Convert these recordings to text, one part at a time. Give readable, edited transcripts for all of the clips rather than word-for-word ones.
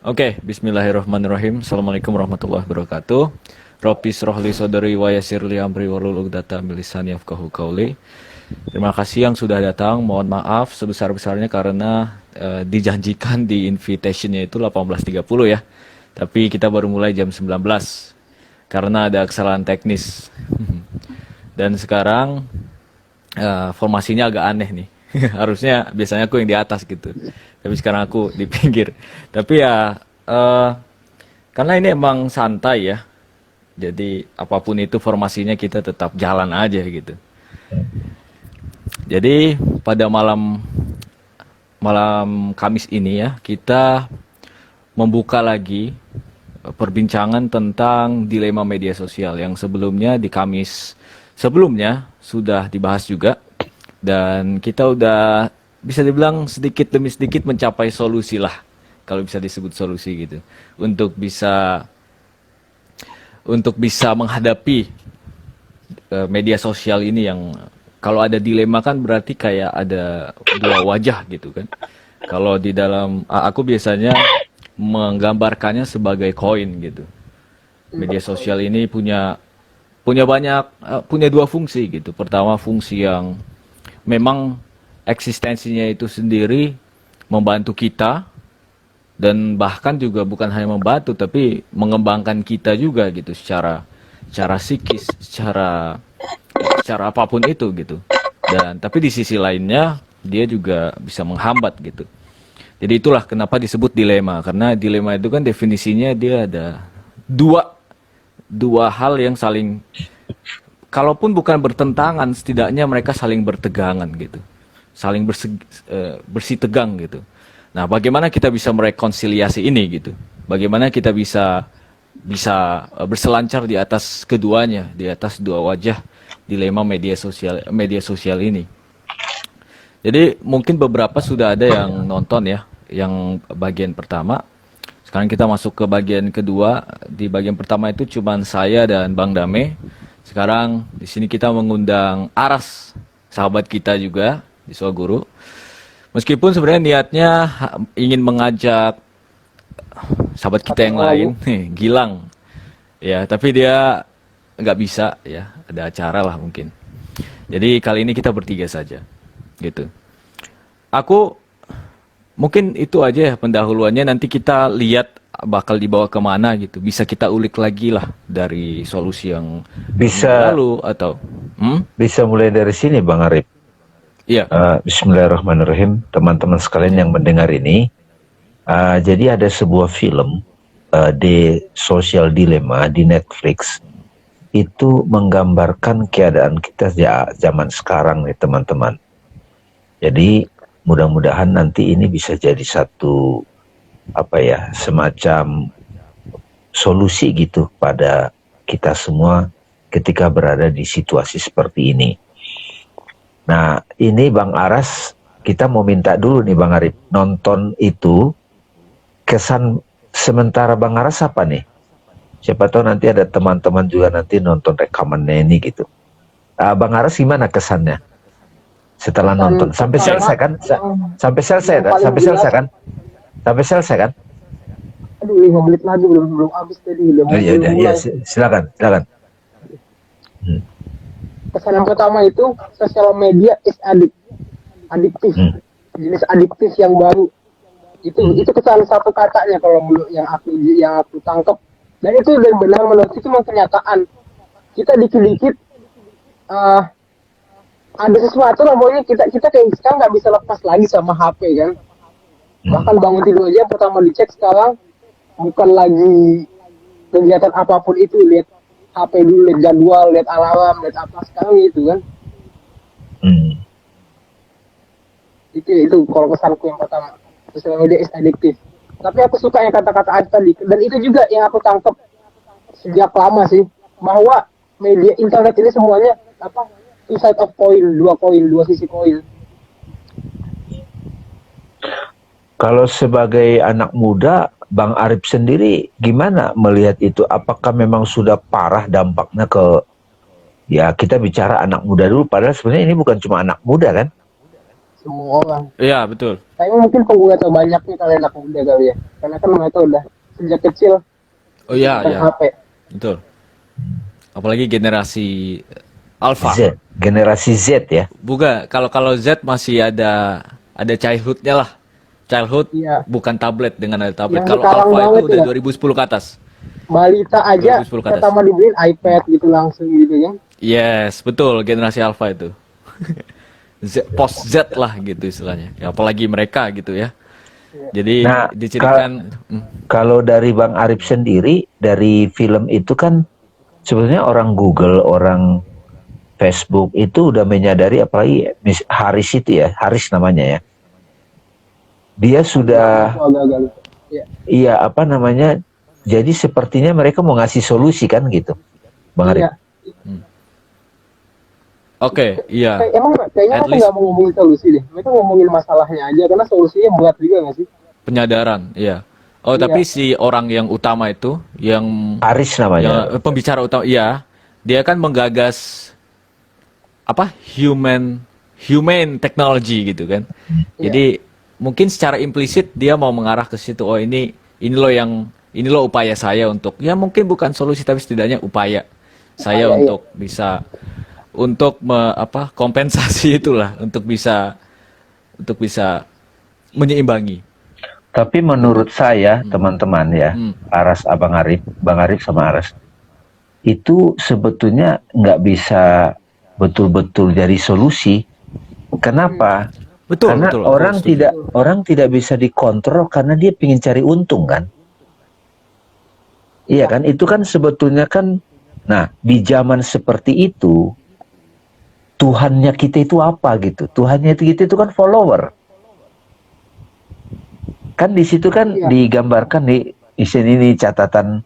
Oke, bismillahirrahmanirrahim. Assalamualaikum warahmatullahi wabarakatuh. Robis rohli sodari wa yasirli amri walul uqdata min lisani yafqahu qauli. Terima kasih yang sudah datang. Mohon maaf sebesar-besarnya karena dijanjikan di invitation-nya itu 18.30 ya. Tapi kita baru mulai jam 19 karena ada kesalahan teknis. Dan sekarang formasinya agak aneh nih. Harusnya biasanya aku yang di atas gitu. Tapi sekarang aku di pinggir. Tapi ya karena ini emang santai ya. Jadi apapun itu formasinya kita tetap jalan aja gitu. Jadi pada malam malam Kamis ini ya kita membuka lagi perbincangan tentang dilema media sosial yang sebelumnya di Kamis sebelumnya sudah dibahas juga dan kita udah bisa dibilang sedikit demi sedikit mencapai solusi lah kalau bisa disebut solusi gitu untuk bisa menghadapi media sosial ini yang kalau ada dilema kan berarti kayak ada dua wajah gitu kan. Kalau di dalam aku biasanya menggambarkannya sebagai koin gitu. Media sosial ini punya dua fungsi gitu. Pertama fungsi yang memang eksistensinya itu sendiri membantu kita dan bahkan juga bukan hanya membantu tapi mengembangkan kita juga gitu secara psikis, secara apapun itu gitu. Dan tapi di sisi lainnya dia juga bisa menghambat gitu. Jadi itulah kenapa disebut dilema karena dilema itu kan definisinya dia ada dua hal yang saling kalaupun bukan bertentangan setidaknya mereka saling bertegangan gitu. Saling bersih tegang gitu. Nah, bagaimana kita bisa merekonsiliasi ini gitu? Bagaimana kita bisa berselancar di atas keduanya, di atas dua wajah dilema media sosial ini. Jadi mungkin beberapa sudah ada yang nonton ya, yang bagian pertama. Sekarang kita masuk ke bagian kedua. Di bagian pertama itu cuman saya dan Bang Dame. Sekarang di sini kita mengundang Aras, sahabat kita juga di Swaguru. Meskipun sebenarnya niatnya ingin mengajak sahabat kita yang lain, Gilang, ya, tapi dia nggak bisa, ya, ada acara lah mungkin. Jadi kali ini kita bertiga saja, gitu. Aku mungkin itu aja ya pendahuluannya. Nanti kita lihat bakal dibawa kemana gitu. Bisa kita ulik lagi lah dari solusi yang Bisa lalu atau, bisa mulai dari sini Bang Arif. iya, Bismillahirrahmanirrahim, teman-teman sekalian yang mendengar ini. Jadi ada sebuah film di Social Dilemma di Netflix itu menggambarkan keadaan kita zaman sekarang nih teman-teman. Jadi mudah-mudahan nanti ini bisa jadi satu semacam solusi gitu pada kita semua ketika berada di situasi seperti ini. Nah, ini Bang Aras, kita mau minta dulu nih Bang Arif, nonton itu, kesan sementara Bang Aras apa nih? Siapa tahu nanti ada teman-teman juga nanti nonton rekamannya ini gitu. Bang Aras gimana kesannya setelah nonton? Sampai selesai kan? Sampai selesai kan? Sampai selesai kan? Sampai selesai kan? Aduh, 5 menit lagi belum habis tadi. Ya, silakan. Kesan yang pertama itu sosial media is adiktif. Jenis adiktif yang baru. Itu kesan satu katanya kalau menurut yang aku tangkap. Dan itu benar menurut itu memang kenyataan. Kita dikit-dikit ada sesuatu lah, pokoknya kita kayak sekarang nggak bisa lepas lagi sama HP kan. Bahkan bangun tidur aja pertama dicek sekarang bukan lagi kegiatan apapun itu, lihat HP dulu, lihat jadwal, lihat alarm, lihat apa sekarang itu kan. Itu kalau kesanku yang pertama, sosial media is addictive. Tapi aku suka yang kata-kata Adi tadi, dan itu juga yang aku tangkap sejak lama sih, bahwa media internet ini semuanya two side of coin, dua sisi koin. Kalau sebagai anak muda, Bang Arif sendiri gimana melihat itu? Apakah memang sudah parah dampaknya ya kita bicara anak muda dulu, padahal sebenarnya ini bukan cuma anak muda kan? semua orang. Iya, betul. Tapi mungkin pengguna terbanyak nih kalian anak muda kali ya, karena kan mereka udah sejak kecil Oh iya, main iya. HP. Betul. Apalagi generasi Alpha. Z, generasi Z ya. Bukan, kalau Z masih ada childhoodnya lah. Childhood Iya. bukan tablet dengan ada tablet. Yang Kalau sekarang Alpha itu banget udah ya. 2010 ke atas. Balita aja 2010 ke atas. pertama dibeliin iPad gitu langsung gitu kan. Yes, betul, generasi Alpha itu. Post Z lah gitu istilahnya. Ya, apalagi mereka gitu ya. Jadi Nah, dicirikan Kalau dari Bang Arif sendiri, dari film itu kan sebenarnya orang Google, orang Facebook itu udah menyadari, apalagi Haris itu ya, Haris namanya ya. Dia sudah, Itu agak-agak lupa. Ya. iya apa namanya, jadi sepertinya mereka mau ngasih solusi kan gitu, Bang Arif. Iya. Oke, iya. Emang kayaknya At mereka least nggak mau ngomongin solusi deh. Mereka ngomongin masalahnya aja karena solusinya berat juga nggak sih? penyadaran, iya. Oh, Iya. tapi si orang yang utama itu, yang Haris namanya. pembicara utama, iya, dia kan menggagas apa human technology gitu kan. Jadi mungkin secara implisit dia mau mengarah ke situ. Oh ini loh upaya saya untuk ya mungkin bukan solusi tapi setidaknya upaya saya Upaya, untuk bisa kompensasi itulah untuk bisa menyeimbangi. Tapi menurut saya teman-teman ya, Aras, Bang Arif sama Aras, itu sebetulnya nggak bisa betul-betul jadi solusi. Kenapa? Betul, Karena betul. Aku setuju. orang tidak bisa dikontrol karena dia ingin cari untung kan. Iya kan? Itu kan sebetulnya kan. Nah, di zaman seperti itu, Tuhannya kita itu apa gitu? Tuhannya kita itu kan follower. Kan di situ kan Iya. digambarkan nih, di sini nih catatan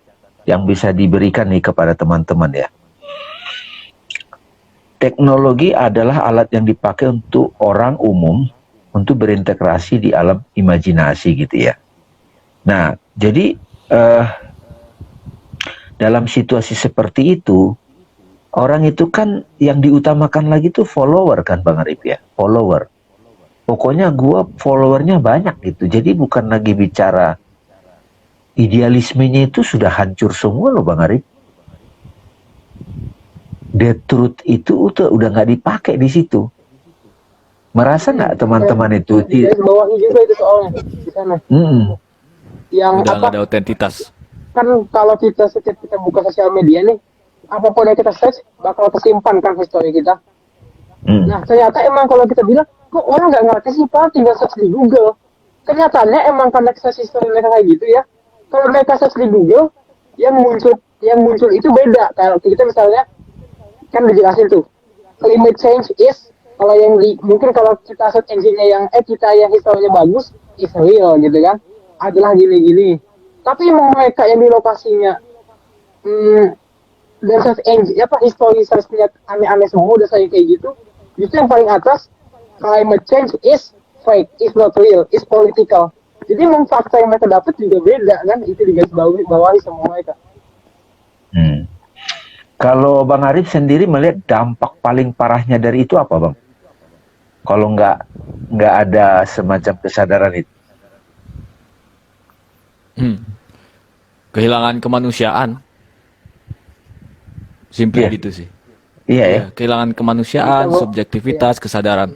yang bisa diberikan nih kepada teman-teman ya. Teknologi adalah alat yang dipakai untuk orang umum untuk berintegrasi di alam imajinasi gitu ya. Nah, jadi dalam situasi seperti itu, orang itu kan yang diutamakan lagi tuh follower kan Bang Arif ya, follower. Pokoknya gua followernya banyak gitu, jadi bukan lagi bicara idealismenya itu sudah hancur semua loh Bang Arif. The truth itu udah nggak dipakai di situ. Merasa nggak teman-teman itu? Di garis bawahi juga itu soalnya di sana. Yang Udah apa? nggak ada otentitas. Kan kalau setiap kita buka sosial media nih, apapun yang kita search bakal kesimpan kan history kita. Nah ternyata emang kalau kita bilang kok orang nggak ngerti sih pak, tinggal search di Google. Kenyataannya emang karena history mereka kayak gitu ya. Kalau mereka search di Google, yang muncul itu beda. Kalau kita misalnya kan dijelasin tuh climate change is, kalau yang mungkin kalau kita search engine-nya yang kita yang historinya bagus is real gitu kan, adalah gini-gini. Tapi emang mereka yang di lokasinya dan search engine history search-nya aneh-aneh semua udah saya kayak gitu, justru yang paling atas climate change is fake, is not real, is political. Jadi emang fakta yang mereka dapat juga beda kan, itu di garis bawahi sama mereka. Kalau Bang Arif sendiri melihat dampak paling parahnya dari itu apa Bang? Kalau nggak ada semacam kesadaran itu. Kehilangan kemanusiaan. Simply gitu sih. Iya ya. Kehilangan kemanusiaan, subjektivitas, kesadaran.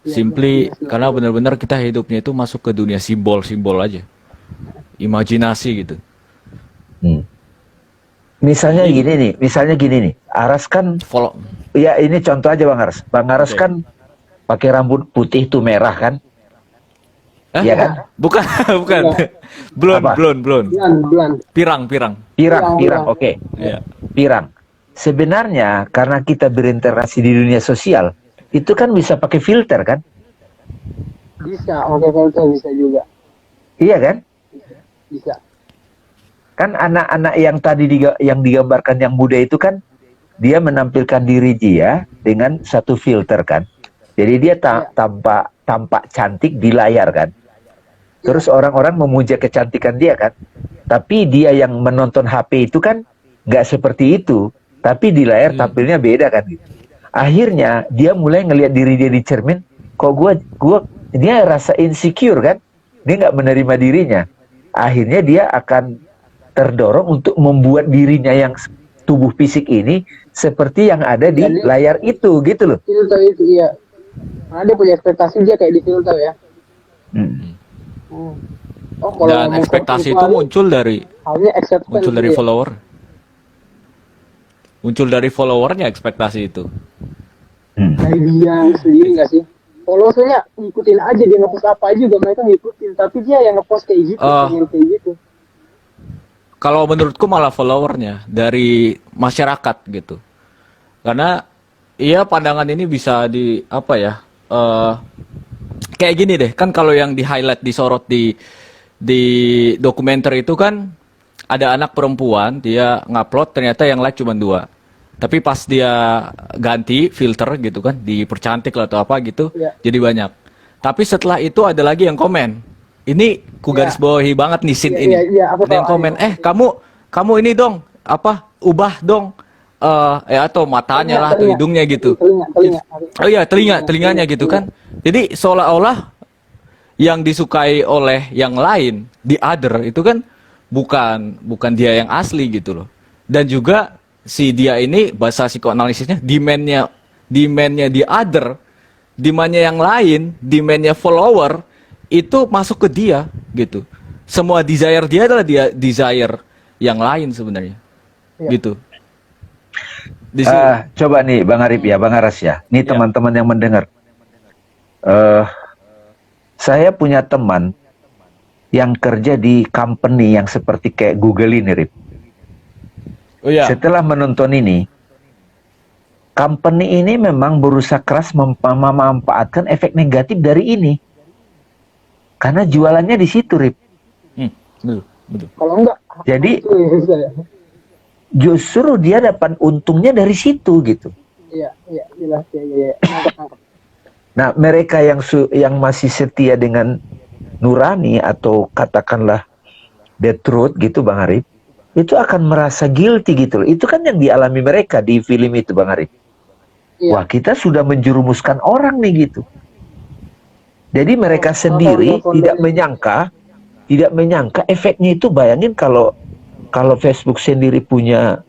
Simply karena benar-benar kita hidupnya itu masuk ke dunia simbol-simbol aja. Imajinasi gitu. Misalnya gini nih, Aras kan, ya ini contoh aja Bang Aras. Bang Aras kan pakai rambut putih tuh merah kan? Iya kan? Bukan. Blond. Pirang. Oke. Iya. Pirang. Sebenarnya karena kita berinteraksi di dunia sosial, itu kan bisa pakai filter kan? Bisa, pakai filter bisa juga. Iya kan? Bisa. Kan anak-anak yang tadi yang digambarkan yang muda itu kan dia menampilkan diri dia dengan satu filter kan. Jadi dia tampak cantik di layar kan. Terus orang-orang memuja kecantikan dia kan. Tapi dia yang menonton HP itu kan nggak seperti itu. Tapi di layar tampilnya beda kan. Akhirnya dia mulai ngelihat diri dia di cermin, kok gua dia rasa insecure kan, dia nggak menerima dirinya, akhirnya dia akan terdorong untuk membuat dirinya yang tubuh fisik ini seperti yang ada di Jadi layar itu gitu loh. filter itu iya. Karena dia punya ekspektasi dia kayak di filter ya. Hmm. Oh, kalau Dan ngomong ekspektasi itu virtual, halnya acceptance muncul dari iya. follower. Muncul dari followernya ekspektasi itu. Dari dia sendiri nggak sih? Followersnya ngikutin aja, dia ngepost apa aja juga mereka ngikutin, tapi dia yang ngepost kayak gitu, Ah. pengen kayak gitu. Kalau menurutku malah followernya dari masyarakat gitu. Karena iya pandangan ini bisa di apa ya? Kayak gini deh, kan kalau yang di highlight disorot di dokumenter itu kan ada anak perempuan dia ngupload ternyata yang like cuma 2. Tapi pas dia ganti filter gitu kan, dipercantik lah atau apa gitu, Iya. jadi banyak. Tapi setelah itu ada lagi yang komen. Ini ku Iya. garis bawahi banget nih scene Iya, ini. iya, iya, aku Ada yang tahu, komen, aku kamu ini dong, apa, ubah dong, atau matanya lah, atau Telinga. hidungnya gitu. Telinga. Oh iya, telinganya gitu kan. Jadi seolah-olah yang disukai oleh yang lain, the other, itu kan bukan dia yang asli gitu loh. Dan juga si dia ini bahasa psikoanalisisnya demandnya the other, demandnya yang lain, demandnya follower itu masuk ke dia gitu. Semua desire dia adalah dia desire yang lain sebenarnya. Iya. Gitu. Di sini. Coba nih Bang Arif ya, Bang Aras ya. Nih Ya. teman-teman yang mendengar. Saya punya teman yang kerja di company yang seperti kayak Google ini, Rip. Oh ya. Setelah menonton ini, company ini memang berusaha keras memanfaatkan efek negatif dari ini. Karena jualannya di situ, Rip. Betul. Kalau enggak, Jadi itu ya bisa ya. justru dia dapat untungnya dari situ gitu. Iya, jelas ya. Nangkep. Nah, mereka yang masih setia dengan nurani atau katakanlah the truth gitu Bang Arif, itu akan merasa guilty gitu loh. Itu kan yang dialami mereka di film itu Bang Arif. Iya. Wah, kita sudah menjerumuskan orang nih gitu. Jadi mereka sendiri tidak menyangka efeknya itu. Bayangin kalau Facebook sendiri punya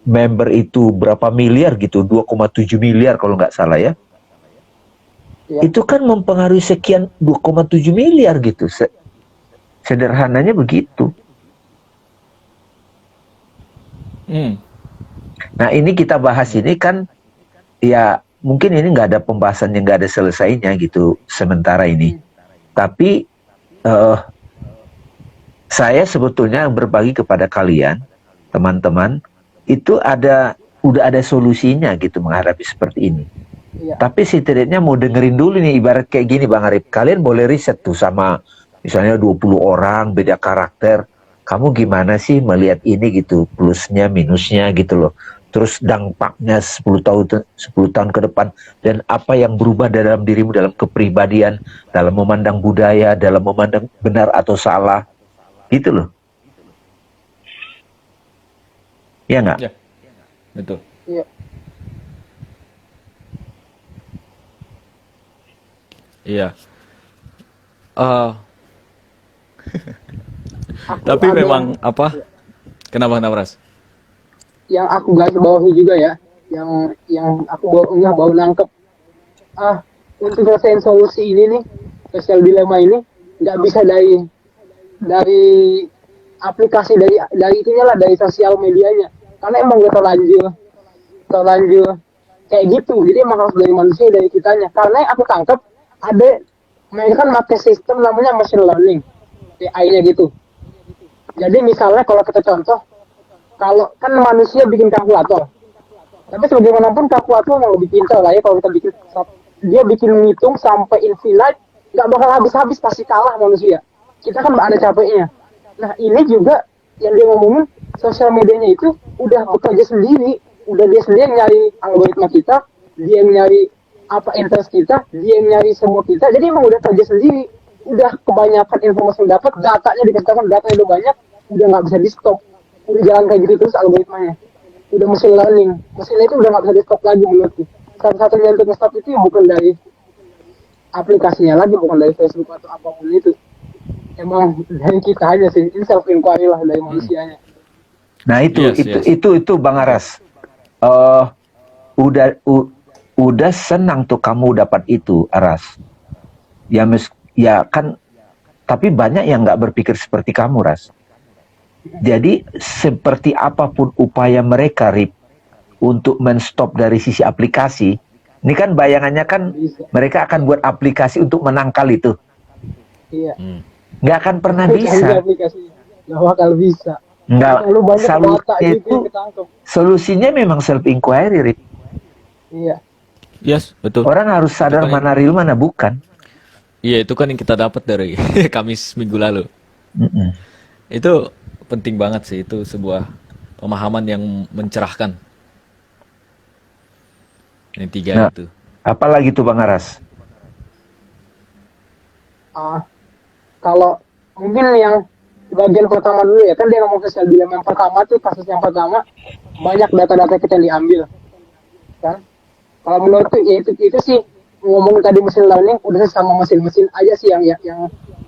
member itu berapa miliar gitu, 2,7 miliar kalau nggak salah ya. Iya. Itu kan mempengaruhi sekian 2,7 miliar gitu. Sederhananya begitu. Nah ini kita bahas ini kan ya mungkin ini nggak ada pembahasan yang nggak ada selesainya gitu sementara ini. Tapi saya sebetulnya berbagi kepada kalian teman-teman itu udah ada solusinya gitu menghadapi seperti ini. Iya. Tapi setidaknya mau dengerin dulu nih ibarat kayak gini Bang Arif. Kalian boleh riset tuh sama misalnya 20 orang beda karakter. Kamu gimana sih melihat ini gitu, plusnya, minusnya gitu loh. Terus dampaknya 10 tahun ke depan dan apa yang berubah dalam dirimu dalam kepribadian, dalam memandang budaya, dalam memandang benar atau salah. Gitu loh. Ya nggak? Ya. Betul. Iya. Iya. Aku Tapi ada memang apa? Kenapa Ras? yang aku garis bawahi juga ya, yang aku baru nangkep. Untuk selesaiin solusi ini nih, sosial dilema ini nggak bisa dari aplikasi dari itunya lah, dari sosial medianya, karena emang udah terlanjur kayak gitu. Jadi emang harus dari manusia, dari kitanya. Karena yang aku tangkap ada mereka kan pakai sistem namanya machine learning, AI-nya gitu. Jadi misalnya kalau kita contoh, kalau kan manusia bikin kalkulator, tapi sebagaimanapun kalkulator yang lebih pintar lah ya. Kalau kita bikin, dia bikin ngitung sampai infinite, nggak bakal habis-habis, pasti kalah manusia. Kita kan ada capeknya. Nah ini juga yang dia ngomongin, sosial medianya itu udah bekerja sendiri, udah dia sendiri yang nyari algoritma kita, dia yang nyari apa interest kita, dia yang nyari semua kita. Jadi emang udah kerja sendiri, udah kebanyakan informasi yang dapat, datanya dikatakan datanya udah banyak, udah nggak bisa di stop, udah jalan kayak gitu terus algoritmanya. Udah machine learning itu udah nggak bisa di stop lagi menurutku. Satu-satunya untuk nge-stop itu bukan dari aplikasinya lagi, bukan dari Facebook atau apapun itu. Emang dari kita aja sih, ini self inquiry lah dari manusianya. Nah itu Yes, yes. itu Bang Aras. Eh udah senang tuh kamu dapat itu, Aras. Ya ya kan, tapi banyak yang nggak berpikir seperti kamu, Ras. Jadi seperti apapun upaya mereka, Rip, untuk menstop dari sisi aplikasi, ini kan bayangannya kan Bisa. mereka akan buat aplikasi untuk menangkal itu. Iya. Nggak akan pernah Cari bisa. aplikasinya. Gak bakal bisa. Nggak, Terlalu banyak data solusinya gitu itu, yang ketangkep. solusinya memang self inquiry, Rip. Iya. Yes, betul. Orang harus sadar Itu kan mana real mana bukan. Iya, itu kan yang kita dapat dari Kamis minggu lalu. Mm-mm. Itu penting banget sih, itu sebuah pemahaman yang mencerahkan. Yang tiga Nah, itu. apalagi tuh Bang Aras? Kalau mungkin yang bagian pertama dulu ya, kan dia ngomong sosial dilema yang pertama tuh, kasus yang pertama banyak data-data kita yang diambil kan. Kalau menurutku ya itu sih, ngomong tadi mesin learning udah sama mesin-mesin aja sih yang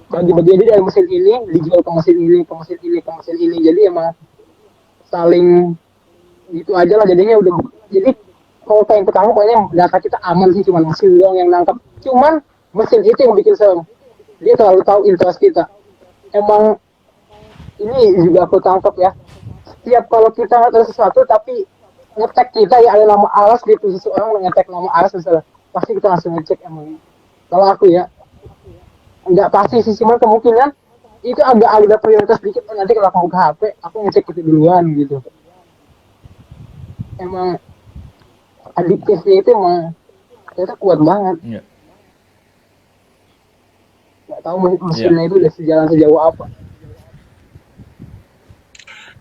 bagi-bagi, jadi dari mesin ini dijual ke mesin ini, ke mesin ini, ke mesin ini, jadi emang saling gitu aja lah jadinya. Udah jadi kalau yang pertama pokoknya data kita aman sih, cuman mesin doang yang nangkap. Cuman mesin itu yang bikin serem, dia terlalu tahu interest kita. Emang ini juga aku tangkap ya, setiap kalau kita ngetek sesuatu tapi ngetek kita ya ada nama Aras gitu, seseorang ngetek nama Aras misalnya, pasti kita langsung ngecek. Emang kalau aku ya nggak pasti sih, cuman kemungkinan itu agak ada prioritas dikit. Nanti kalau aku buka HP aku ngecek itu duluan gitu. Emang adiktifnya itu emang ternyata kuat banget. Iya. Nggak tahu mesinnya itu udah sejalan sejauh apa.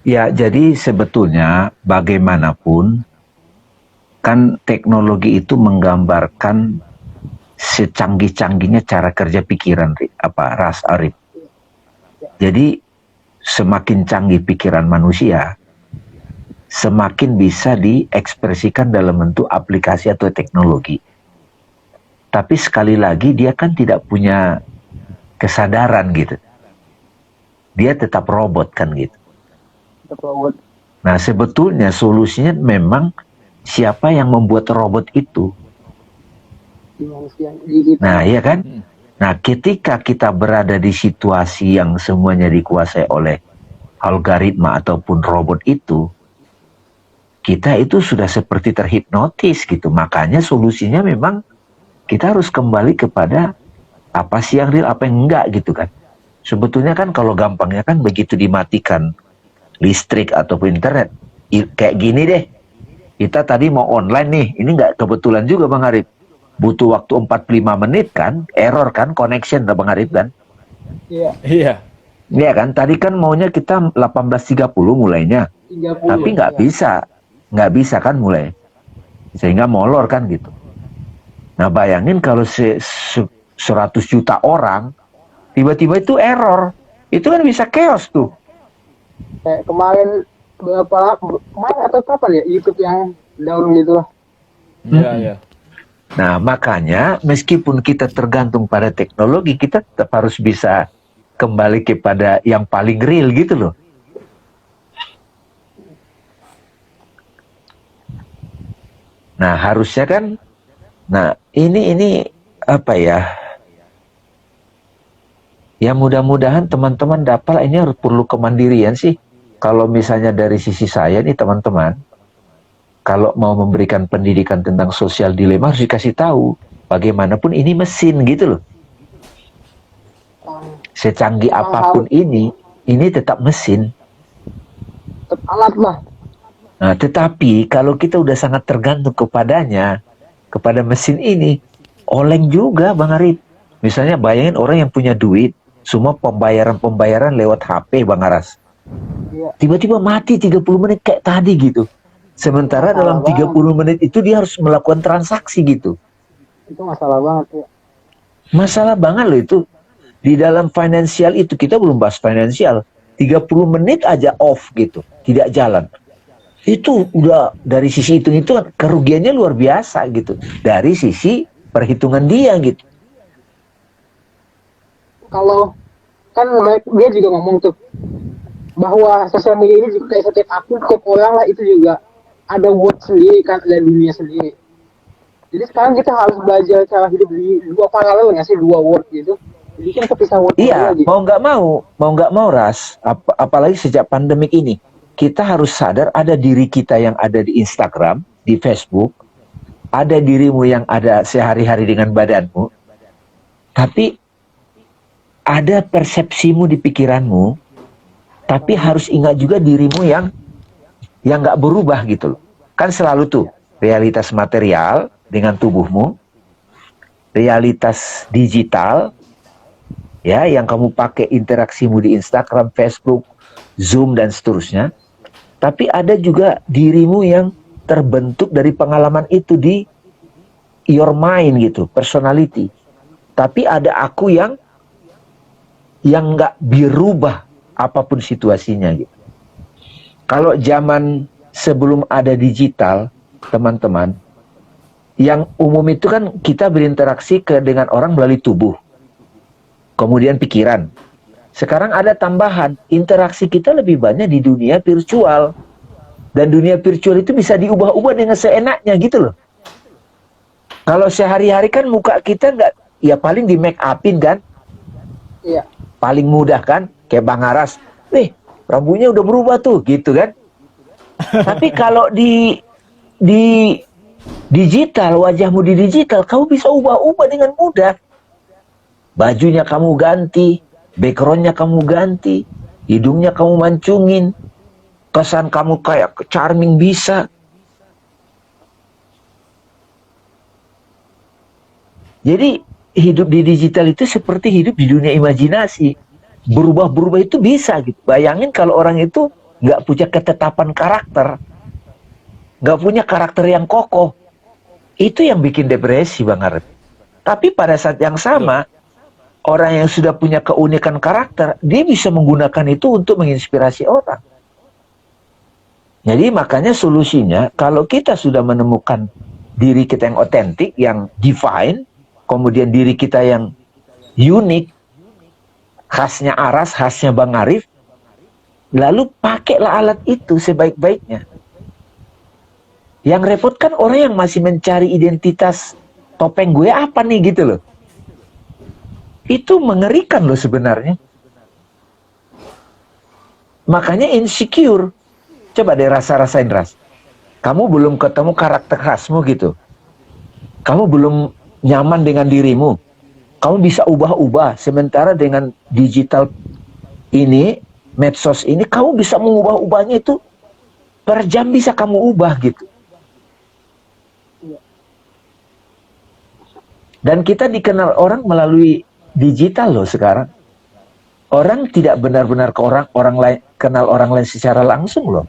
Ya, jadi sebetulnya bagaimanapun kan teknologi itu menggambarkan secanggih-canggihnya cara kerja pikiran, Ras Arif. Jadi semakin canggih pikiran manusia, semakin bisa diekspresikan dalam bentuk aplikasi atau teknologi. Tapi sekali lagi dia kan tidak punya kesadaran gitu. Dia tetap robot kan gitu. Nah sebetulnya solusinya memang siapa yang membuat robot itu. Nah iya kan. Nah ketika kita berada di situasi yang semuanya dikuasai oleh algoritma ataupun robot itu, kita itu sudah seperti terhipnotis gitu. Makanya solusinya memang kita harus kembali kepada apa sih yang real, apa yang enggak gitu kan. Sebetulnya kan kalau gampangnya kan begitu dimatikan listrik ataupun internet, kayak gini deh, kita tadi mau online nih, ini nggak kebetulan juga Bang Arif, butuh waktu 45 menit kan, error kan, connection Bang Arif kan. Iya. Iya. Iya kan, tadi kan maunya kita 18.30 mulainya, 30, tapi nggak bisa kan mulai, sehingga molor kan gitu. Nah bayangin kalau 100 juta orang tiba-tiba itu error, itu kan bisa chaos tuh. Kayak kemarin kemarin atau kapan ya YouTube yang down gitu lah. Iya, iya. Nah makanya meskipun kita tergantung pada teknologi, kita tetap harus bisa kembali kepada yang paling real gitu loh. Nah harusnya kan, nah ini apa ya? Ya mudah-mudahan teman-teman dapat, ini harus perlu kemandirian sih. Kalau misalnya dari sisi saya nih teman-teman, kalau mau memberikan pendidikan tentang sosial dilema harus dikasih tahu. Bagaimanapun ini mesin gitu loh. Secanggih apapun ini tetap mesin. Tetap alat lah. Nah, tetapi kalau kita udah sangat tergantung kepadanya, kepada mesin ini, oleng juga Bang Arif. Misalnya bayangin orang yang punya duit, semua pembayaran lewat HP Bang Aras. Tiba-tiba mati 30 menit kayak tadi gitu. Sementara dalam 30 menit itu dia harus melakukan transaksi gitu. Itu masalah banget ya. Masalah banget loh itu. Di dalam finansial itu, kita belum bahas finansial, 30 menit aja off gitu, tidak jalan. Itu udah dari sisi itu kerugiannya luar biasa gitu. Dari sisi perhitungan dia gitu. kalau kan dia juga ngomong tuh bahwa sosial media ini juga kayak setiap akun, setiap orang lah itu juga ada word sendiri kan, ada dunia sendiri. Jadi sekarang kita harus belajar cara hidup di dua paralel nggak sih, dua world gitu. Jadi kan kepisah world Iya, gitu. mau nggak mau Ras, apalagi sejak pandemik ini, kita harus sadar ada diri kita yang ada di Instagram, di Facebook, ada dirimu yang ada sehari-hari dengan badanmu, tapi ada persepsimu di pikiranmu, tapi harus ingat juga dirimu yang nggak berubah gitu loh. Kan selalu tuh realitas material dengan tubuhmu, realitas digital ya yang kamu pakai interaksimu di Instagram, Facebook, Zoom dan seterusnya. Tapi ada juga dirimu yang terbentuk dari pengalaman itu di your mind gitu, personality. Tapi ada aku yang nggak berubah apapun situasinya gitu. Kalau zaman sebelum ada digital, teman-teman, yang umum itu kan kita berinteraksi dengan orang melalui tubuh, kemudian pikiran. Sekarang ada tambahan, interaksi kita lebih banyak di dunia virtual. Dan dunia virtual itu bisa diubah-ubah dengan seenaknya gitu loh. Kalau sehari-hari kan muka kita nggak, ya paling di make upin kan. Iya. Paling mudah kan, kayak Bang Aras. Rambutnya udah berubah tuh, gitu kan. Tapi kalau di digital, wajahmu di digital, kamu bisa ubah-ubah dengan mudah. Bajunya kamu ganti, backgroundnya kamu ganti, hidungnya kamu mancungin, kesan kamu kayak charming bisa. Jadi hidup di digital itu seperti hidup di dunia imajinasi. Berubah-berubah itu bisa gitu. Bayangin kalau orang itu nggak punya ketetapan karakter, nggak punya karakter yang kokoh, itu yang bikin depresi Bang Arif. Tapi pada saat yang sama, orang yang sudah punya keunikan karakter, dia bisa menggunakan itu untuk menginspirasi orang. Jadi makanya solusinya, kalau kita sudah menemukan diri kita yang otentik, yang divine, kemudian diri kita yang unik, khasnya Aras, khasnya Bang Arif, lalu pakailah alat itu sebaik-baiknya. Yang repot kan orang yang masih mencari identitas, topeng gue apa nih gitu loh. Itu mengerikan loh sebenarnya. Makanya insecure. Coba deh rasain Ras. Kamu belum ketemu karakter khasmu gitu. Kamu belum nyaman dengan dirimu. Kamu bisa ubah-ubah. Sementara dengan digital ini, medsos ini, kamu bisa mengubah-ubahnya itu per jam bisa kamu ubah gitu. Dan kita dikenal orang melalui digital loh sekarang. Orang tidak benar-benar ke orang lain, kenal orang lain secara langsung loh.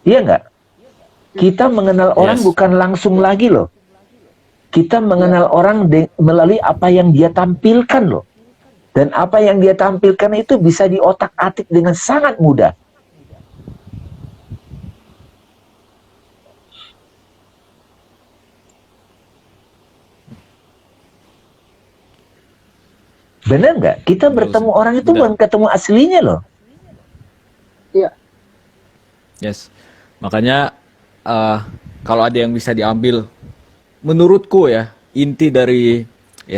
Iya nggak? Kita mengenal orang bukan langsung lagi loh. Kita mengenal orang melalui apa yang dia tampilkan loh. Dan apa yang dia tampilkan itu bisa diotak-atik dengan sangat mudah. Benar nggak? Kita bertemu orang itu bukan ketemu aslinya loh. Iya. Yes. Makanya kalau ada yang bisa diambil, menurutku ya, inti dari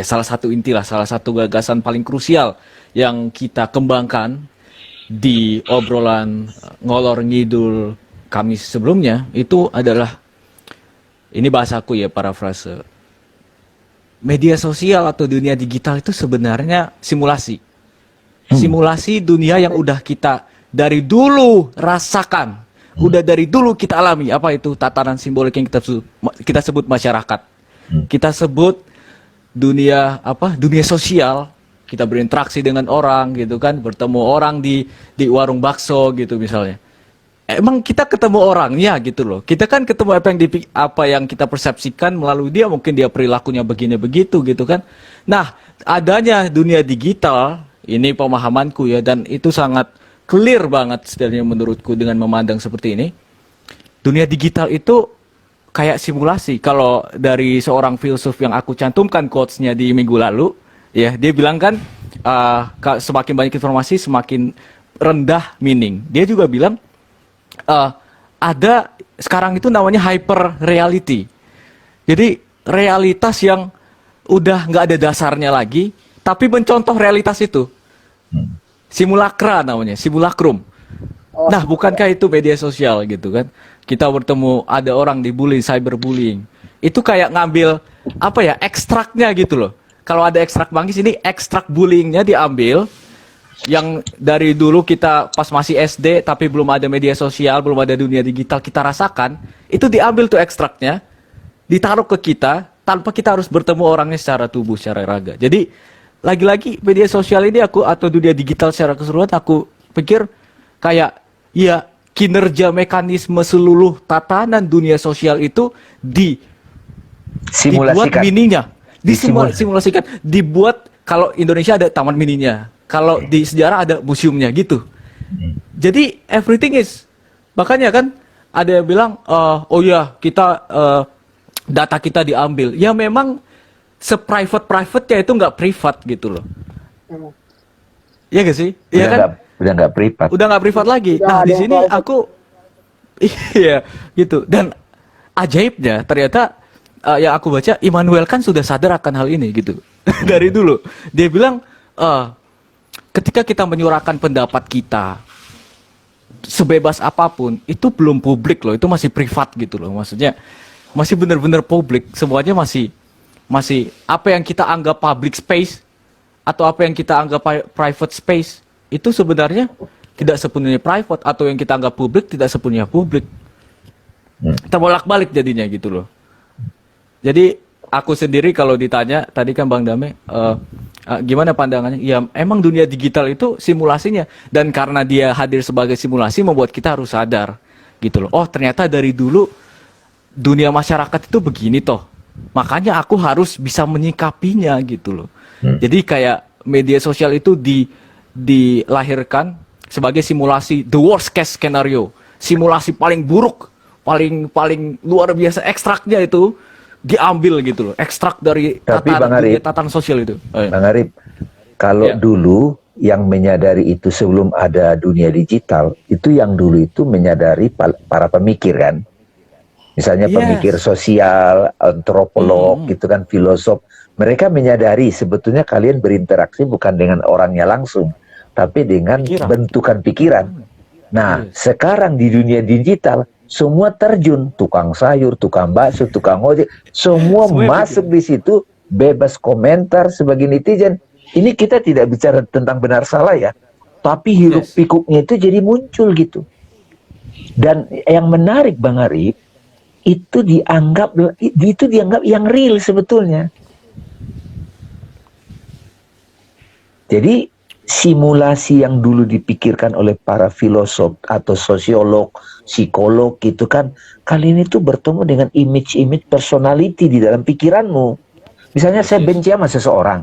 salah satu gagasan paling krusial yang kita kembangkan di obrolan ngalor ngidul kami sebelumnya itu adalah, ini bahasaku ya, parafrase, media sosial atau dunia digital itu sebenarnya simulasi. Simulasi dunia yang udah kita dari dulu rasakan. Udah dari dulu kita alami. Apa itu tatanan simbolik yang kita sebut masyarakat. Kita sebut dunia dunia sosial. Kita berinteraksi dengan orang gitu kan, bertemu orang di warung bakso gitu misalnya. Emang kita ketemu orangnya gitu loh. Kita kan ketemu apa yang kita persepsikan melalui dia, mungkin dia perilakunya begini begitu gitu kan. Nah, adanya dunia digital, ini pemahamanku ya, dan itu sangat clear banget sebenarnya menurutku dengan memandang seperti ini. Dunia digital itu kayak simulasi. Kalau dari seorang filsuf yang aku cantumkan quotes-nya di minggu lalu, ya dia bilang kan semakin banyak informasi semakin rendah meaning. Dia juga bilang ada sekarang itu namanya hyper reality. Jadi realitas yang udah nggak ada dasarnya lagi, tapi mencontoh realitas itu. Simulakra namanya, simulacrum. Nah, bukankah itu media sosial gitu kan? Kita bertemu ada orang dibully, cyberbullying. Itu kayak ngambil apa ya, ekstraknya gitu loh. Kalau ada ekstrak Manggis ini ekstrak bullyingnya diambil yang dari dulu kita pas masih SD tapi belum ada media sosial, belum ada dunia digital kita rasakan, itu diambil tuh ekstraknya, ditaruh ke kita tanpa kita harus bertemu orangnya secara tubuh, secara raga. Jadi lagi-lagi media sosial ini atau dunia digital secara keseluruhan aku pikir kayak ya kinerja mekanisme seluruh tatanan dunia sosial itu dibuat Simulasikan. mininya, disimulasikan, dibuat. Kalau Indonesia ada taman mininya, kalau di sejarah ada museumnya gitu. Jadi everything is, makanya kan ada yang bilang oh ya kita data kita diambil. Ya memang seprivate-private-nya itu nggak privat gitu loh. Iya gak sih? Iya kan? Udah nggak privat. Udah nggak privat lagi. Udah Nah ada di yang sini private. aku iya gitu. Dan ajaibnya ternyata yang aku baca Immanuel kan sudah sadar akan hal ini gitu dari dulu. Dia bilang ketika kita menyuarakan pendapat kita sebebas apapun itu belum publik loh, itu masih privat gitu loh. Maksudnya masih benar-benar publik, semuanya masih apa yang kita anggap public space atau apa yang kita anggap private space itu sebenarnya tidak sepenuhnya private, atau yang kita anggap publik tidak sepenuhnya publik. Kita bolak-balik jadinya gitu loh. Jadi aku sendiri kalau ditanya tadi kan Bang Dame gimana pandangannya? Ya emang dunia digital itu simulasinya, dan karena dia hadir sebagai simulasi membuat kita harus sadar gitu loh. Oh ternyata dari dulu dunia masyarakat itu begini toh. Makanya aku harus bisa menyikapinya gitu loh. Jadi kayak media sosial itu dilahirkan sebagai simulasi the worst case scenario, simulasi paling buruk, paling luar biasa, ekstraknya itu diambil gitu loh, ekstrak dari tatanan sosial itu. Bang Arif, kalau dulu yang menyadari itu sebelum ada dunia digital, itu yang dulu itu menyadari para pemikir kan. Misalnya pemikir sosial, antropolog gitu kan, filosof. Mereka menyadari sebetulnya kalian berinteraksi bukan dengan orangnya langsung, tapi dengan bentukan pikiran. Nah, sekarang di dunia digital semua terjun, tukang sayur, tukang bakso, tukang ojek, semua masuk di situ, bebas komentar sebagai netizen. Ini kita tidak bicara tentang benar salah ya, tapi hiruk pikuknya itu jadi muncul gitu. Dan yang menarik Bang Arif, itu dianggap yang real sebetulnya. Jadi simulasi yang dulu dipikirkan oleh para filosof atau sosiolog, psikolog gitu kan, kali ini tuh bertemu dengan image-image personality di dalam pikiranmu. Misalnya saya benci sama seseorang,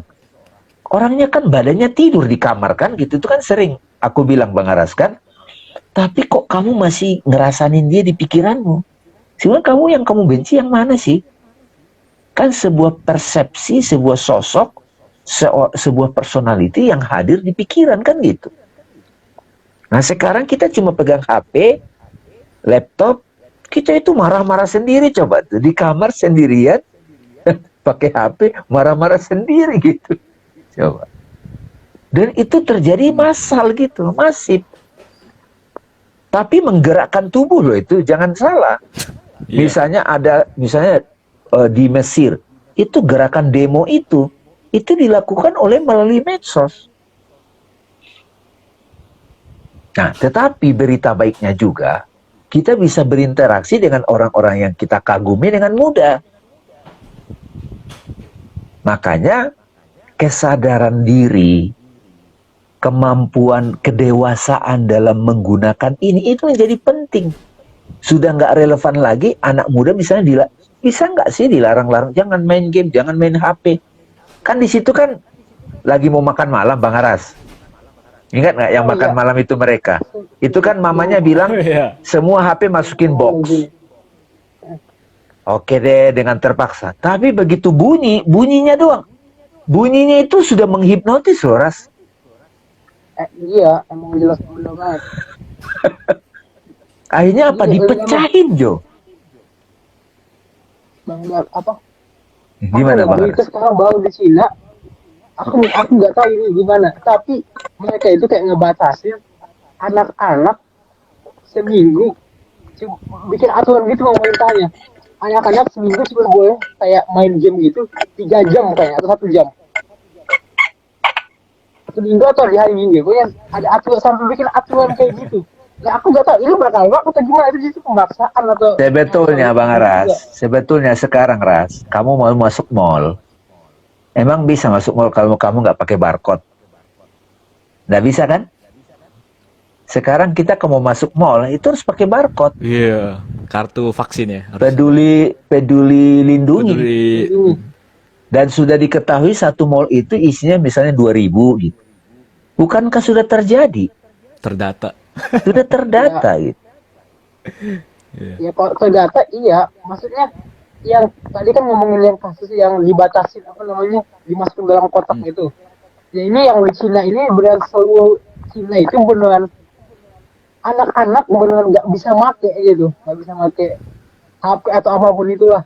orangnya kan badannya tidur di kamar kan gitu, itu kan sering aku bilang Bang Aras kan, tapi kok kamu masih ngerasain dia di pikiranmu? Sebenarnya kamu yang kamu benci yang mana sih? Kan sebuah persepsi, sebuah sosok, sebuah personality yang hadir di pikiran kan gitu. Nah sekarang kita cuma pegang HP, laptop, kita itu marah-marah sendiri coba tuh di kamar sendirian, pakai HP marah-marah sendiri gitu, coba. Dan itu terjadi massal gitu, masif. Tapi menggerakkan tubuh loh itu, jangan salah. Misalnya di Mesir itu gerakan demo itu dilakukan melalui medsos. Nah, tetapi berita baiknya juga kita bisa berinteraksi dengan orang-orang yang kita kagumi dengan mudah. Makanya kesadaran diri, kemampuan kedewasaan dalam menggunakan ini itu menjadi penting. Sudah nggak relevan lagi anak muda misalnya bisa nggak sih dilarang-larang jangan main game, jangan main HP. Kan di situ kan lagi mau makan malam Bang Aras. Ingat nggak yang makan malam itu mereka? Itu kan mamanya bilang semua HP masukin box. Oke deh, dengan terpaksa. Tapi begitu bunyinya doang. Bunyinya itu sudah menghipnotis loh, Ras. Iya, emang jelas bener banget. Akhirnya apa? Jadi, Dipecahin, Jo. Bang, apa? Gimana, Aku Bang itu Aras? sekarang baru di Cina. Aku nggak tahu ini gimana. Tapi mereka itu kayak ngebatasin anak-anak seminggu. Bikin aturan gitu pemerintahnya. Anak-anak seminggu cuma boleh kayak main game gitu 3 jam kayaknya atau 1 jam. Seminggu atau di hari Minggu. Pokoknya ada aturan sampai bikin aturan kayak gitu. Nah, aku nggak tahu ini bakal apa atau gimana itu justru pemaksaan atau Sebetulnya, Bang juga. Aras, sebetulnya sekarang, Ras, kamu mau masuk mall, emang bisa masuk mall kalau kamu nggak pakai barcode? Nggak bisa kan? Sekarang kita kalau mau masuk mall, itu harus pakai barcode. Iya, kartu vaksin ya. Harus Peduli lindungi. peduli. Ini Dan sudah diketahui satu mall itu isinya misalnya 2.000 gitu. Bukankah sudah terjadi? Terdata. Sudah terdata gitu. Iya. ya kalau terdata iya, maksudnya yang tadi kan ngomongin yang kasus yang dibatasin apa namanya dimasukin dalam kotak itu. Ya ini yang di Cina ini beneran seluruh Cina itu beneran anak-anak beneran nggak bisa make gitu, nggak bisa make HP atau apapun itulah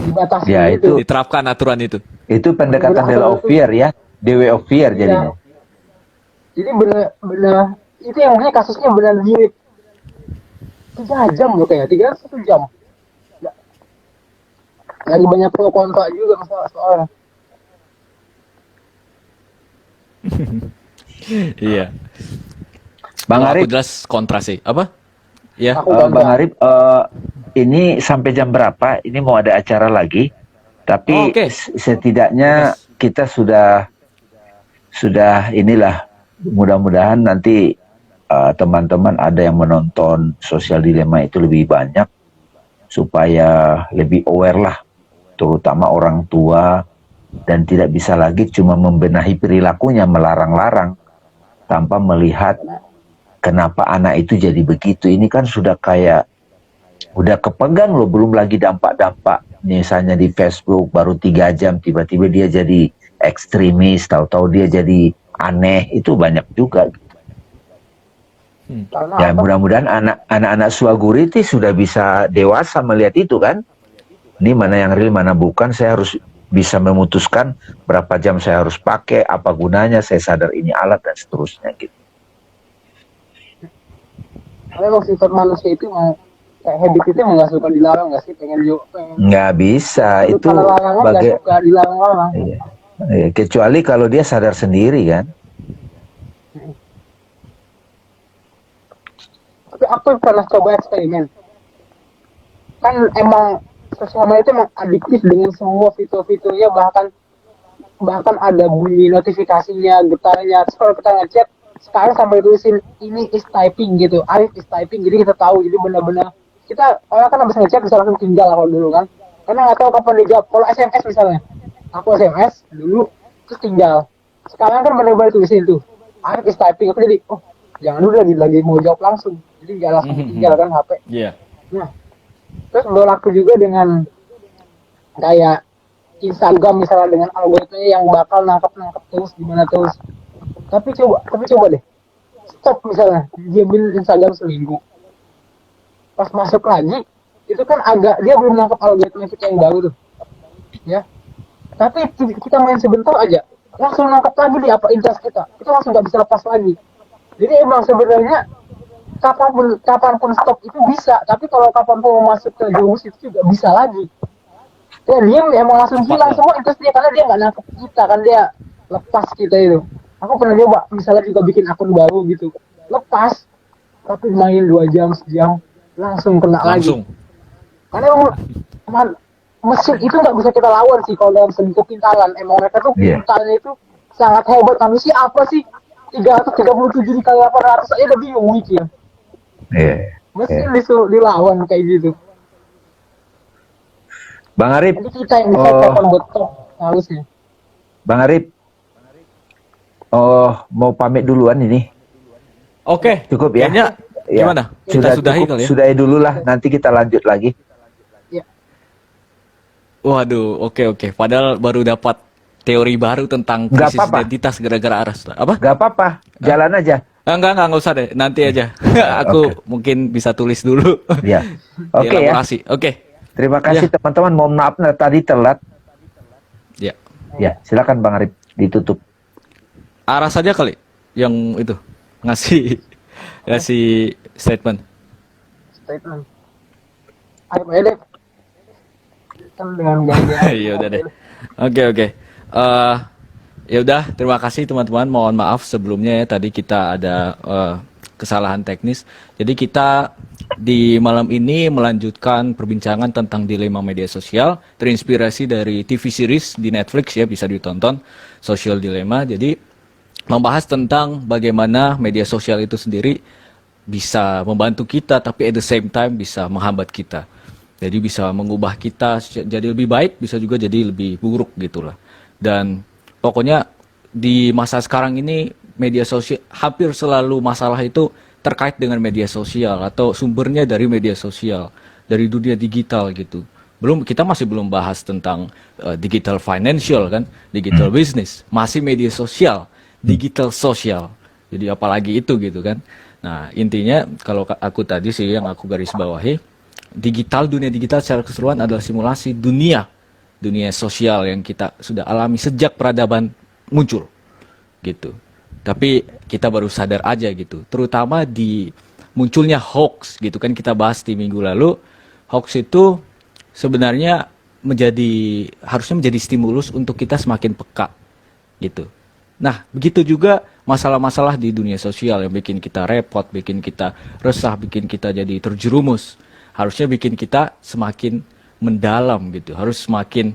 dibatasi Ya, gitu. Diterapkan aturan itu. Itu pendekatan Bener-bener Dela aturan of Fear ya. DW of Fear Iya. jadinya. Jadi bener itu yang punya kasusnya bener mirip 3 jam loh kayak 1 jam. Lagi banyak pro kontra juga masalah soalnya. Iya. Bang Kalau aku Arif, jelas kontra sih. Apa? Ya. Aku Bang kontra. Arif, ini sampai jam berapa? Ini mau ada acara lagi. Tapi Oh, oke. setidaknya Bebas. kita sudah inilah, mudah-mudahan nanti teman-teman ada yang menonton Sosial Dilema itu lebih banyak supaya lebih aware lah, terutama orang tua, dan tidak bisa lagi cuma membenahi perilakunya, melarang-larang tanpa melihat kenapa anak itu jadi begitu. Ini kan sudah kayak udah kepegang loh, belum lagi dampak-dampak. Misalnya di Facebook baru 3 jam tiba-tiba dia jadi ekstremis, tahu-tahu dia jadi aneh, itu banyak juga. Karena Ya apa? mudah-mudahan anak-anak Swaguriti sudah bisa dewasa melihat itu kan. Ini mana yang real, mana bukan. Saya harus bisa memutuskan berapa jam saya harus pakai, apa gunanya, saya sadar ini alat dan seterusnya gitu. Karena emang sifat manusia itu mau kayak habit itu emang nggak suka dilarang nggak sih, pengen Nggak bisa, Kalau itu karena larangan nggak bagai suka dilarang-larang. iya. Iya, kecuali kalau dia sadar sendiri kan. Tapi aku pernah coba eksperimen. Kan emang sosial media itu emang adiktif dengan semua fitur-fiturnya, bahkan ada bunyi notifikasinya, getarnya. Terus kalau kita ngechat sekarang sampai tulisin ini is typing gitu, Arif is typing, jadi kita tahu. Jadi benar-benar kita orang kan habis ngechat bisa langsung tinggal kalau dulu kan, karena nggak tahu kapan dijawab. Kalau SMS misalnya, aku SMS dulu terus tinggal. Sekarang kan benar-benar tulisin tuh Arif is typing, aku jadi oh jangan dulu lagi mau jawab langsung, jadi nggak langsung tinggal kan HP. Iya. Nah, terus berlaku juga dengan kayak Instagram misalnya, dengan algoritma yang bakal nangkep terus gimana terus. Tapi coba deh stop misalnya, diamin Instagram seminggu, pas masuk lagi itu kan agak dia belum nangkep algoritma kita yang baru tuh ya, tapi kita main sebentar aja langsung nangkep lagi di apa interest kita langsung nggak bisa lepas lagi. Jadi emang sebenarnya kapanpun stop itu bisa, tapi kalau kapanpun mau masuk ke jurus itu juga bisa lagi. Ya dia emang langsung Cepat hilang lah. semua interest dia, karena dia nggak nangkep kita kan, dia lepas kita itu. Aku pernah coba misalnya juga bikin akun baru gitu, lepas tapi main 2 jam sejam langsung kena Langsung. lagi. Karena emang mesin itu nggak bisa kita lawan sih kalau dalam segi kepintaran. Emang mereka tuh Iya. pintarnya itu sangat hebat. Manusia apa sih 337 dikali 800 aja udah bingung mikir. Iya. Mesin disuruh dilawan kayak gitu. Bang Arif, Jadi kita yang bisa kapan betul harusnya. Bang Arif, mau pamit duluan ini. Oke. Cukup ya? Kayaknya Ya. gimana? Kita Sudah sudahi cukup, kali ya. sudahi dulu lah. Nanti kita lanjut lagi. Ya. Waduh, oke. Padahal baru dapat teori baru tentang Nggak krisis apa-apa. identitas gara-gara Aras. Apa? Gak apa-apa, jalan aja. Enggak usah deh. Nanti aja. Aku Oke. mungkin bisa tulis dulu. Ya, oke ya. Dielaborasi. Oke. Terima kasih teman-teman. Mohon maaf tadi telat. Ya. Ya, silakan Bang Arif ditutup. Aras saja kali yang itu ngasih ngasih statement. Statement. Ayo Pak Ede. Kan dengan gaya. Ya udah deh. Oke. Ya udah, terima kasih teman-teman. Mohon maaf sebelumnya ya, tadi kita ada kesalahan teknis. Jadi kita di malam ini melanjutkan perbincangan tentang dilema media sosial, terinspirasi dari TV series di Netflix ya, bisa ditonton, Social Dilemma. Jadi membahas tentang bagaimana media sosial itu sendiri bisa membantu kita, tapi at the same time bisa menghambat kita. Jadi bisa mengubah kita jadi lebih baik, bisa juga jadi lebih buruk gitulah. Dan pokoknya di masa sekarang ini media sosial hampir selalu masalah itu terkait dengan media sosial atau sumbernya dari media sosial, dari dunia digital gitu. Kita masih belum bahas tentang digital financial kan, digital business, masih media sosial, digital sosial. Jadi apalagi itu gitu kan. Nah, intinya kalau aku tadi sih yang aku garis bawahi, dunia digital secara keseluruhan adalah simulasi dunia sosial yang kita sudah alami sejak peradaban muncul gitu. Tapi kita baru sadar aja gitu, terutama di munculnya hoax gitu kan, kita bahas di minggu lalu. Hoax itu sebenarnya harusnya menjadi stimulus untuk kita semakin peka gitu. Nah, begitu juga masalah-masalah di dunia sosial yang bikin kita repot, bikin kita resah, bikin kita jadi terjerumus, harusnya bikin kita semakin mendalam gitu, harus semakin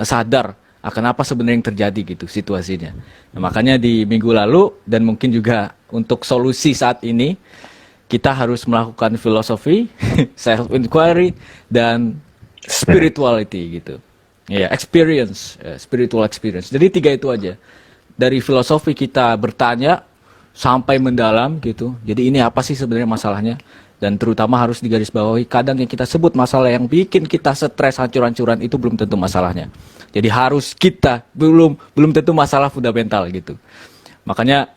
sadar akan apa sebenarnya yang terjadi gitu situasinya. Nah, makanya di minggu lalu dan mungkin juga untuk solusi saat ini kita harus melakukan filosofi, self inquiry dan spirituality gitu. Ya, spiritual experience. Jadi 3 itu aja. Dari filosofi kita bertanya sampai mendalam gitu. Jadi ini apa sih sebenarnya masalahnya? Dan terutama harus digarisbawahi, kadang yang kita sebut masalah yang bikin kita stres hancur-hancuran itu belum tentu masalahnya. Jadi harus kita belum tentu masalah fundamental gitu. Makanya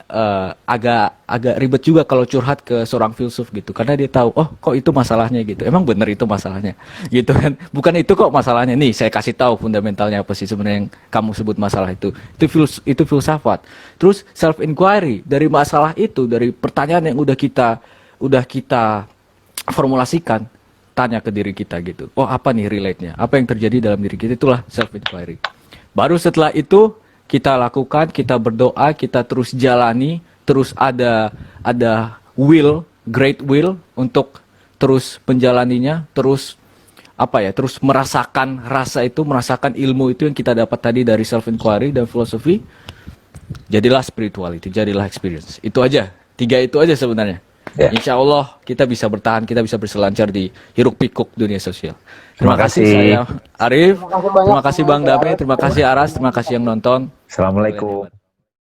agak ribet juga kalau curhat ke seorang filsuf gitu, karena dia tahu, oh kok itu masalahnya gitu, emang bener itu masalahnya gitu kan, bukan itu kok masalahnya, nih saya kasih tahu fundamentalnya apa sih sebenarnya yang kamu sebut masalah itu filsafat. Terus self inquiry, dari masalah itu, dari pertanyaan yang udah kita formulasikan, tanya ke diri kita gitu, oh apa nih relate-nya, apa yang terjadi dalam diri kita, itulah self inquiry. Baru setelah itu kita lakukan, kita berdoa, kita terus jalani, terus ada great will untuk terus menjalaninya, terus terus merasakan rasa itu, merasakan ilmu itu yang kita dapat tadi dari self inquiry dan filosofi. Jadilah spirituality, jadilah experience. Itu aja, 3 itu aja sebenarnya. Ya. Insya Allah kita bisa bertahan, kita bisa berselancar di hiruk pikuk dunia sosial. Terima Terima kasih kasih. saya Arif, Terima kasih banyak. terima kasih Bang Dabe, terima kasih Aras, terima kasih yang nonton. Assalamualaikum.